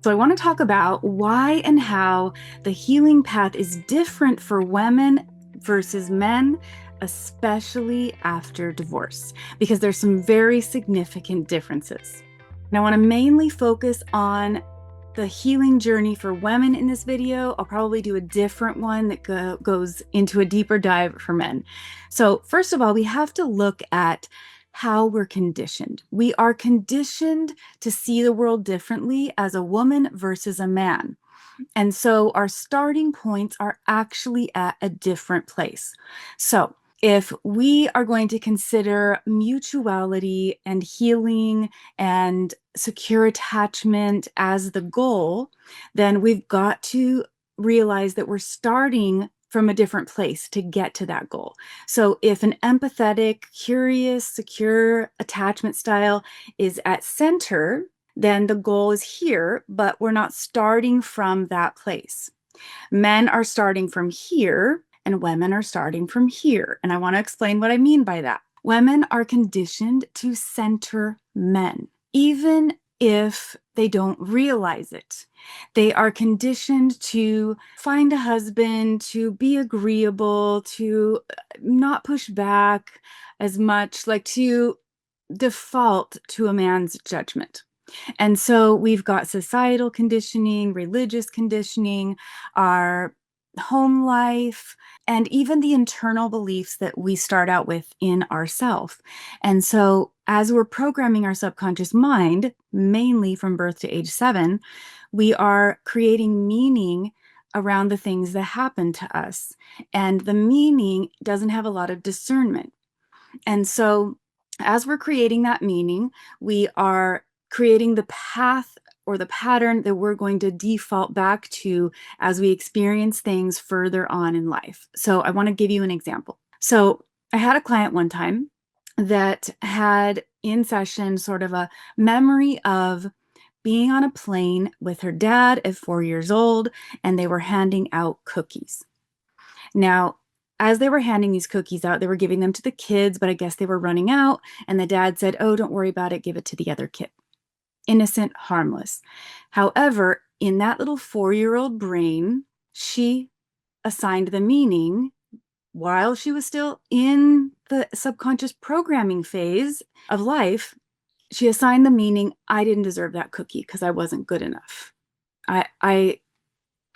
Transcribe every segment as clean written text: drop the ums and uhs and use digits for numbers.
So, I want to talk about why and how the healing path is different for women versus men, especially after divorce, because there's some very significant differences. And I want to mainly focus on the healing journey for women in this video. I'll probably do a different one that goes into a deeper dive for men. So, first of all, we have to look at how we're conditioned. We are conditioned to see the world differently as a woman versus a man. And so our starting points are actually at a different place. So if we are going to consider mutuality and healing and secure attachment as the goal, then we've got to realize that we're starting from a different place to get to that goal. So if an empathetic, curious, secure attachment style is at center, then the goal is here, but we're not starting from that place. Men are starting from here and women are starting from here. And I want to explain what I mean by that. Women are conditioned to center men, even if they don't realize it. They are conditioned to find a husband, to be agreeable, to not push back as much, like to default to a man's judgment. And so we've got societal conditioning, religious conditioning, our home life, and even the internal beliefs that we start out with in ourself. And so as we're programming our subconscious mind, mainly from birth to age 7, we are creating meaning around the things that happen to us. And the meaning doesn't have a lot of discernment. And so as we're creating that meaning, we are creating the path or the pattern that we're going to default back to as we experience things further on in life. So I want to give you an example. So I had a client one time that had in session sort of a memory of being on a plane with her dad at 4 years old, and they were handing out cookies. Now, as they were handing these cookies out, they were giving them to the kids, but I guess they were running out. And the dad said, "Oh, don't worry about it. Give it to the other kid." Innocent, harmless. However, in that little 4-year-old brain, she assigned the meaning while she was still in the subconscious programming phase of life. She assigned the meaning, I didn't deserve that cookie because I wasn't good enough. I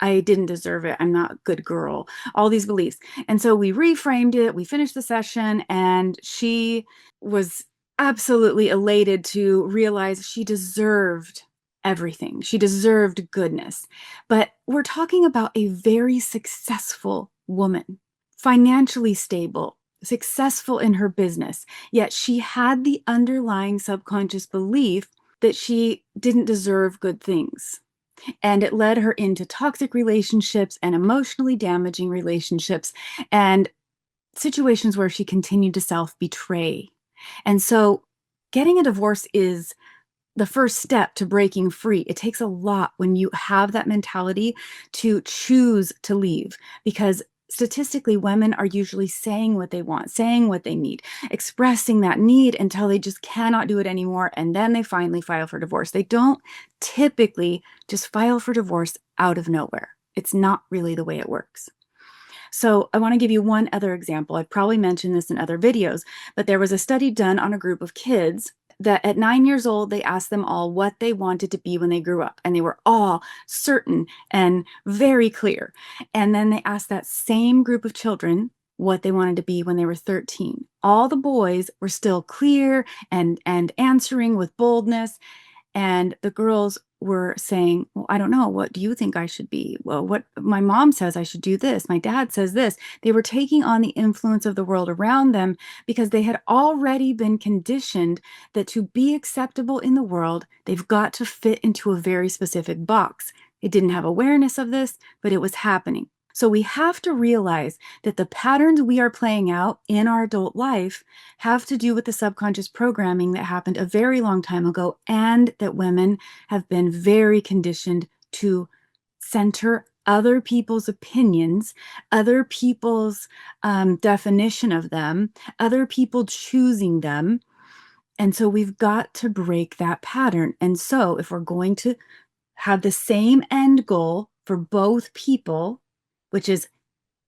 didn't deserve it. I'm not a good girl. All these beliefs. And so we reframed it. We finished the session, and she was absolutely elated to realize she deserved everything. She deserved goodness. But we're talking about a very successful woman, financially stable, successful in her business. Yet she had the underlying subconscious belief that she didn't deserve good things. And it led her into toxic relationships and emotionally damaging relationships and situations where she continued to self-betray. And so getting a divorce is the first step to breaking free. It takes a lot when you have that mentality to choose to leave, because statistically, women are usually saying what they want, saying what they need, expressing that need until they just cannot do it anymore. And then they finally file for divorce. They don't typically just file for divorce out of nowhere. It's not really the way it works. So I want to give you one other example. I've probably mentioned this in other videos, but there was a study done on a group of kids that at 9 years old, they asked them all what they wanted to be when they grew up. And they were all certain and very clear. And then they asked that same group of children what they wanted to be when they were 13. All the boys were still clear and answering with boldness. And the girls were saying, "Well, I don't know. What do you think I should be? Well, what my mom says I should do this. My dad says this." They were taking on the influence of the world around them because they had already been conditioned that to be acceptable in the world, they've got to fit into a very specific box. They didn't have awareness of this, but it was happening. So we have to realize that the patterns we are playing out in our adult life have to do with the subconscious programming that happened a very long time ago, and that women have been very conditioned to center other people's opinions, other people's definition of them, other people choosing them. And so we've got to break that pattern. And so if we're going to have the same end goal for both people, which is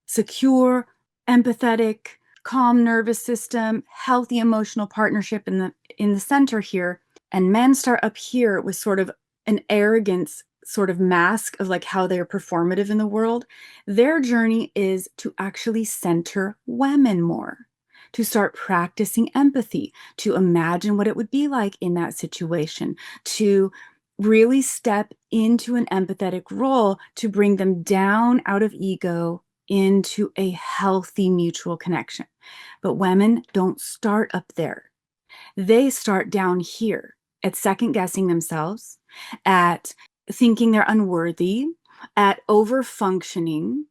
secure, empathetic, calm nervous system, healthy emotional partnership in the center here, and men start up here with sort of an arrogance sort of mask of like how they're performative in the world. Their journey is to actually center women more, to start practicing empathy, to imagine what it would be like in that situation, to really step into an empathetic role to bring them down out of ego into a healthy mutual connection. But women don't start up there. They start down here at second guessing themselves, at thinking they're unworthy, at overfunctioning.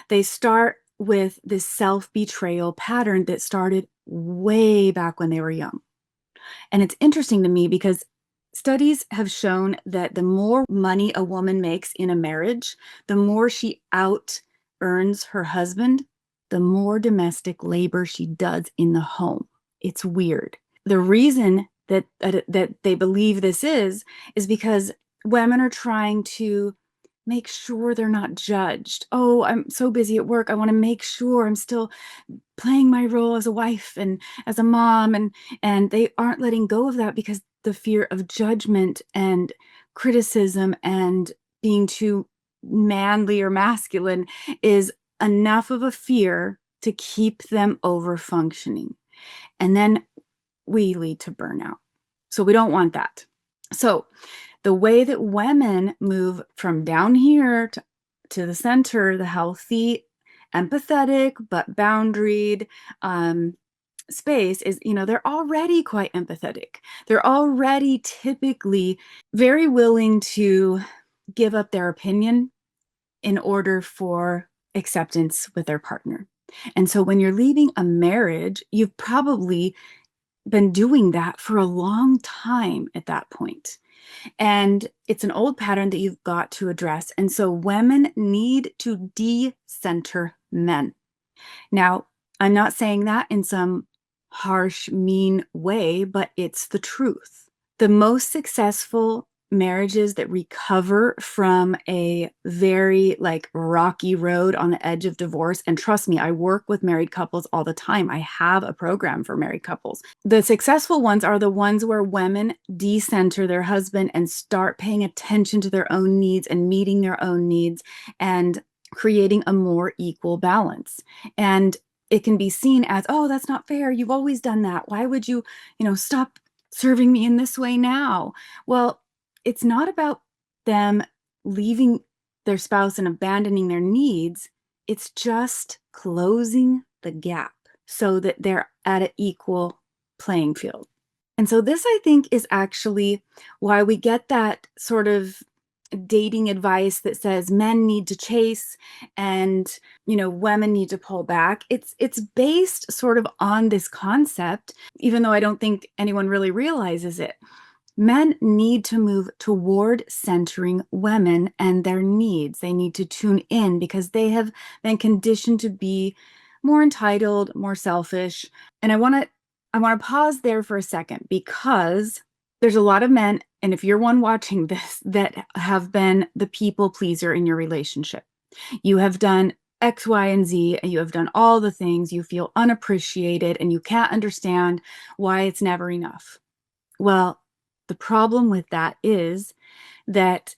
They start with this self-betrayal pattern that started way back when they were young. And it's interesting to me because studies have shown that the more money a woman makes in a marriage, the more she out earns her husband, the more domestic labor she does in the home. It's weird. The reason that they believe this is because women are trying to make sure they're not judged. Oh, I'm so busy at work. I want to make sure I'm still playing my role as a wife and as a mom, and they aren't letting go of that because the fear of judgment and criticism and being too manly or masculine is enough of a fear to keep them over functioning. And then we lead to burnout. So we don't want that. So the way that women move from down here to the center, the healthy, empathetic, but boundaried space is, they're already quite empathetic. They're already typically very willing to give up their opinion in order for acceptance with their partner. And so when you're leaving a marriage, you've probably been doing that for a long time at that point. And it's an old pattern that you've got to address. And so women need to de-center men. Now, I'm not saying that in some harsh, mean way, but it's the truth. The most successful marriages that recover from a very rocky road on the edge of divorce, and trust me, I work with married couples all the time. I have a program for married couples. The successful ones are the ones where women decenter their husband and start paying attention to their own needs and meeting their own needs and creating a more equal balance. And it can be seen as, oh, that's not fair. You've always done that. Why would you, stop serving me in this way now? Well, it's not about them leaving their spouse and abandoning their needs. It's just closing the gap so that they're at an equal playing field. And so this, I think, is actually why we get that sort of dating advice that says men need to chase and women need to pull back. It's based sort of on this concept, even though I don't think anyone really realizes it. Men need to move toward centering women and their needs. They need to tune in because they have been conditioned to be more entitled, more selfish. And I want to pause there for a second because there's a lot of men, and if you're one watching this, that have been the people pleaser in your relationship. You have done X, Y, and Z, and you have done all the things. You feel unappreciated, and you can't understand why it's never enough. Well, the problem with that is that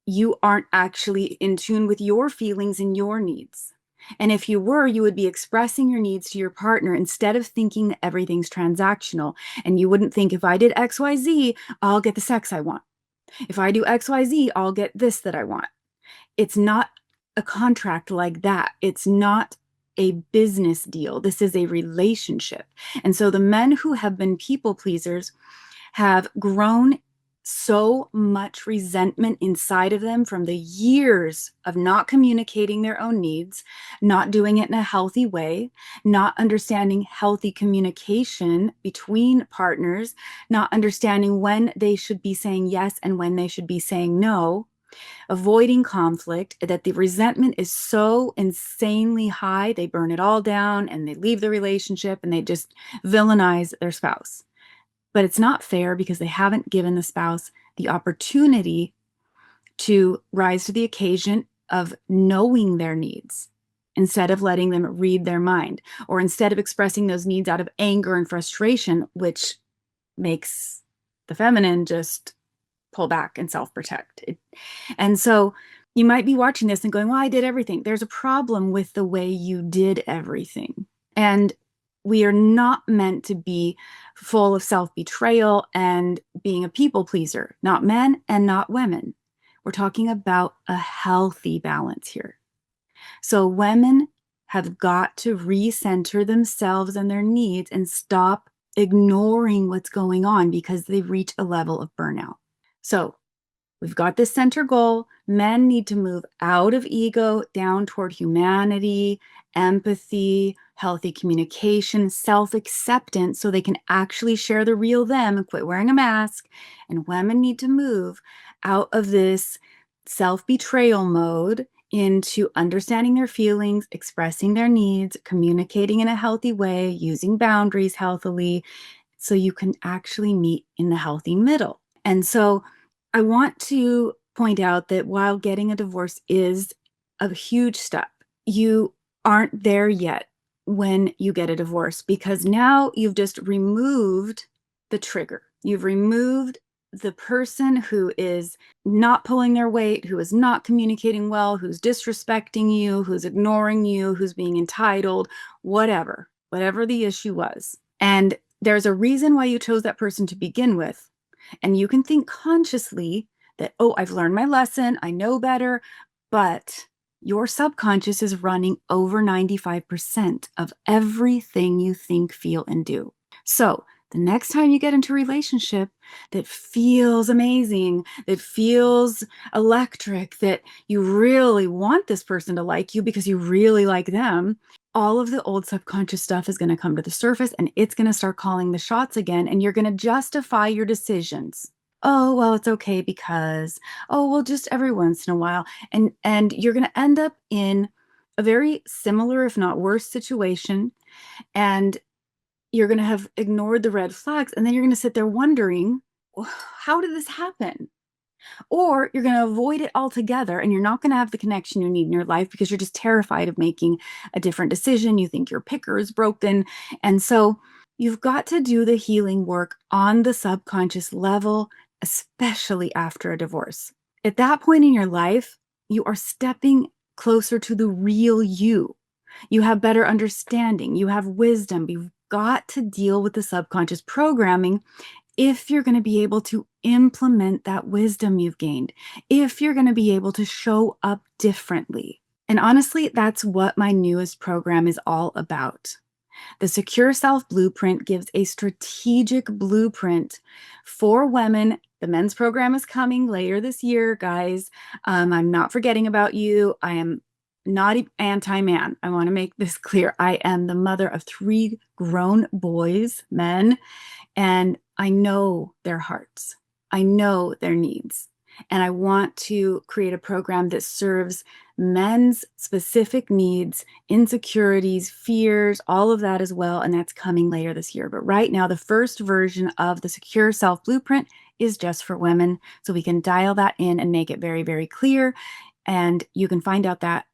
you aren't actually in tune with your feelings and your needs. And if you were, you would be expressing your needs to your partner instead of thinking that everything's transactional. And you wouldn't think, if I did X, Y, Z, I'll get the sex I want. If I do X, Y, Z, I'll get this that I want. It's not a contract like that. It's not a business deal. This is a relationship. And so the men who have been people pleasers have grown so much resentment inside of them from the years of not communicating their own needs, not doing it in a healthy way, not understanding healthy communication between partners, not understanding when they should be saying yes and when they should be saying no, avoiding conflict, that the resentment is so insanely high, they burn it all down and they leave the relationship and they just villainize their spouse. But it's not fair because they haven't given the spouse the opportunity to rise to the occasion of knowing their needs instead of letting them read their mind, or instead of expressing those needs out of anger and frustration, which makes the feminine just pull back and self-protect. And so you might be watching this and going, well, I did everything. There's a problem with the way you did everything. And we are not meant to be full of self-betrayal and being a people pleaser, not men and not women. We're talking about a healthy balance here. So women have got to recenter themselves and their needs and stop ignoring what's going on because they've reached a level of burnout. So we've got this center goal. Men need to move out of ego, down toward humanity, empathy, healthy communication, self-acceptance, so they can actually share the real them and quit wearing a mask. And women need to move out of this self-betrayal mode into understanding their feelings, expressing their needs, communicating in a healthy way, using boundaries healthily, so you can actually meet in the healthy middle. And so I want to point out that while getting a divorce is a huge step, you aren't there yet when you get a divorce, because now you've just removed the trigger. You've removed the person who is not pulling their weight, who is not communicating well, who's disrespecting you, who's ignoring you, who's being entitled, whatever the issue was. And there's a reason why you chose that person to begin with. And you can think consciously that, oh, I've learned my lesson, I know better, but your subconscious is running over 95% of everything you think, feel, and do. So the next time you get into a relationship that feels amazing, that feels electric, that you really want this person to like you because you really like them, all of the old subconscious stuff is going to come to the surface and it's going to start calling the shots again. And you're going to justify your decisions. Oh, well, it's okay because, oh, well, just every once in a while. And you're going to end up in a very similar, if not worse, situation. And you're going to have ignored the red flags. And then you're going to sit there wondering, how did this happen? Or you're going to avoid it altogether and you're not going to have the connection you need in your life because you're just terrified of making a different decision. You think your picker is broken. And so you've got to do the healing work on the subconscious level, especially after a divorce. At that point in your life, you are stepping closer to the real you. You have better understanding. You have wisdom. You've got to deal with the subconscious programming if you're going to be able to implement that wisdom you've gained, if you're going to be able to show up differently. And honestly, that's what my newest program is all about. The Secure Self Blueprint gives a strategic blueprint for women. The men's program is coming later this year, guys. I'm not forgetting about you. I am not anti-man. I want to make this clear. I am the mother of 3 grown boys, men, and I know their hearts. I know their needs. And I want to create a program that serves men's specific needs, insecurities, fears, all of that as well. And that's coming later this year. But right now, the first version of the Secure Self Blueprint is just for women. So we can dial that in and make it very, very clear. And you can find out that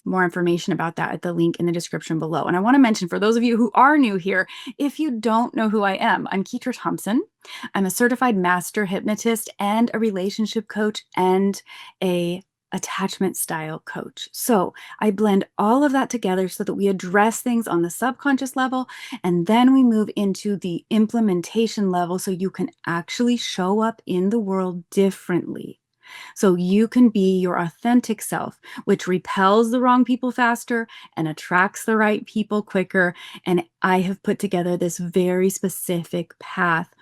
more information about that at the link in the description below. And I want to mention, for those of you who are new here, if you don't know who I am, I'm Ketra Thompson. I'm a certified master hypnotist and a relationship coach and a attachment style coach. So I blend all of that together so that we address things on the subconscious level, and then we move into the implementation level so you can actually show up in the world differently. So you can be your authentic self, which repels the wrong people faster and attracts the right people quicker. And I have put together this very specific path.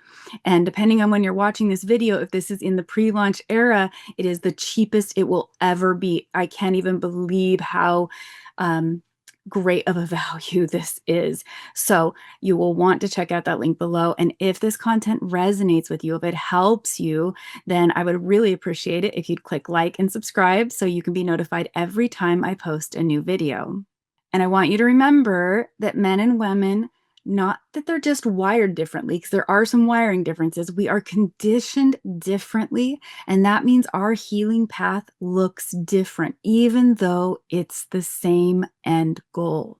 And depending on when you're watching this video, if this is in the pre-launch era, it is the cheapest it will ever be. I can't even believe how great of a value this is. So you will want to check out that link below. And if this content resonates with you, if it helps you, then I would really appreciate it if you'd click like and subscribe so you can be notified every time I post a new video. And I want you to remember that men and women Not that they're just wired differently, because there are some wiring differences. We are conditioned differently, and that means our healing path looks different, even though it's the same end goal.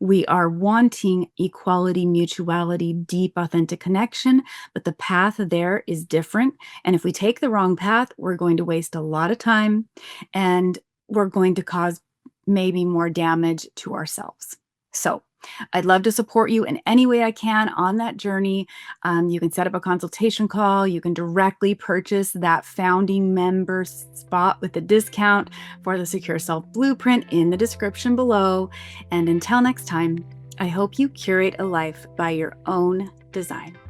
We are wanting equality, mutuality, deep, authentic connection, but the path there is different. And if we take the wrong path, we're going to waste a lot of time, and we're going to cause maybe more damage to ourselves. So I'd love to support you in any way I can on that journey. You can set up a consultation call. You can directly purchase that founding member spot with a discount for the Secure Self Blueprint in the description below. And until next time, I hope you curate a life by your own design.